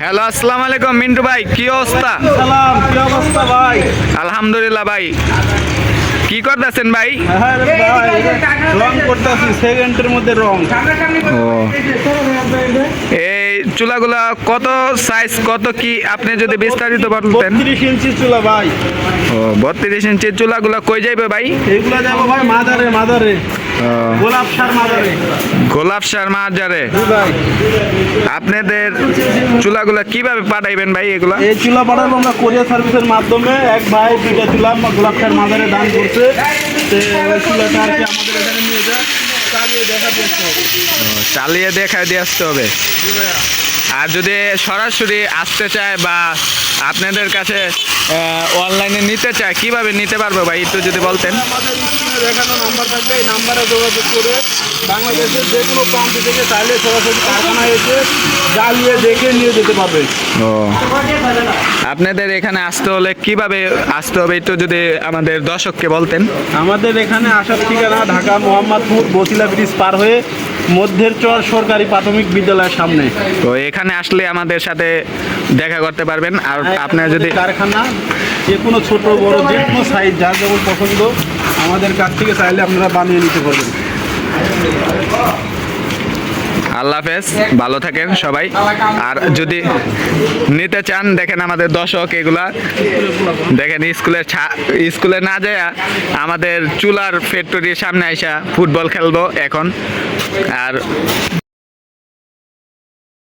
Hello, আসসালামু আলাইকুম মিন্টু ভাই, কি অবস্থা? সালাম, কি অবস্থা ভাই? আলহামদুলিল্লাহ ভাই। কি করতেছেন ভাই? হ্যাঁ রে ভাই, রং করতেছি, সেকেন্ডের মধ্যে রং। ও, এই চুলাগুলা কত সাইজ, কত কি আপনি যদি বিস্তারিত বলতেন? 32 ইঞ্চি চুলা ভাই। ও, 32 ইঞ্চির চুলাগুলা কই যাইবে ভাই? এগুলা যাবো ভাই মাদারে, মাদারে ও, গোলাপ সার মাদারে। গোলাপ সার মাজারে। জি ভাই, আপনাদের চুলাগুলা কিভাবে পাঠাইবেন ভাই এগুলা? এই চুলা পাঠাবো আমরা কোরিয়ার সার্ভিসের মাধ্যমে। এক ভাই দুইটা চুলা গোলাপ সার মাদারে দান করছে। তো ওই চুলাটা আর কি আমাদের এখানে নিয়ে যায়, চালিয়ে দেখা দেখতে হবে। চালিয়ে দেখায় দিয়ে আসতে হবে। জি ভাইয়া। আর যদি সরাসরি আসতে চায় বা আপনাদের কাছে অনলাইনে নিতে চায়, কিভাবে নিতে পারবো ভাই একটু যদি বলতেন? আমাদের স্ক্রিনে দেখানো নাম্বার থাকবে, এই নাম্বারে যোগাযোগ করে বাংলাদেশের যে কোনো প্রান্ত থেকে চাইলে সরাসরি কারখানায় এসে জ্বালিয়ে দেখে নিয়ে যেতে পারবে। ও, আপনাদের এখানে আসতে হলে কিভাবে আসতে হবে একটু যদি আমাদের দর্শককে বলতেন? আমাদের এখানে আসার ঠিকানা ঢাকা মোহাম্মদপুর বসিলা ব্রিজ পার হয়ে মধ্যের চর সরকারি প্রাথমিক বিদ্যালয়ের সামনে। তো এখানে আসলে আমাদের সাথে দেখা করতে পারবেন। আর আপনারা যদি কারখানা যে কোনো ছোট বড় যে কোনো সাইজ যার যেমন পছন্দ আমাদের কাছ থেকে চাইলে আপনারা বানিয়ে নিতে পারবেন। আল্লাহ হাফেজ, ভালো থাকেন সবাই। আর যদি নিতে চান, দেখেন আমাদের দর্শক এগুলা দেখেন, স্কুলে না যায় আমাদের চুলার ফ্যাক্টরির সামনে আইসা ফুটবল খেলবো এখন। আর